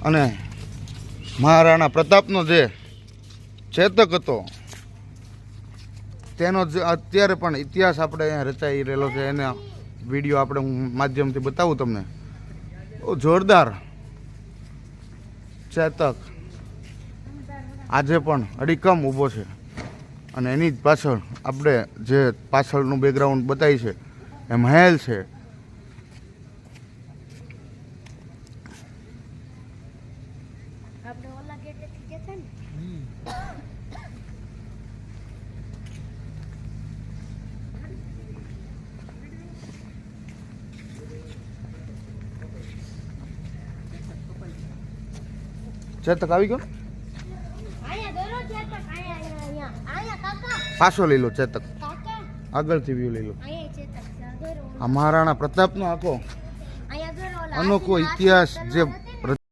અને મહારાણા પ્રતાપનો જે ચેતક હતો તેનો જ અત્યારે પણ ઇતિહાસ આપણે અહીંયા રચાઈ રહેલો છે. એના વિડીયો આપણે હું માધ્યમથી બતાવું તમને. બહુ જોરદાર ચેતક આજે પણ અડીકમ ઊભો છે. અને એની જ પાછળ આપણે જે પાછળનું બેકગ્રાઉન્ડ બતાવી છે એ મહેલ છે. ચેતક આવી ગયો. પાછો લઈ લો ચેતક, આગળથી વ્યૂ લઈ લો. આ મહારાણા પ્રતાપનો આખો અનોખો ઇતિહાસ જે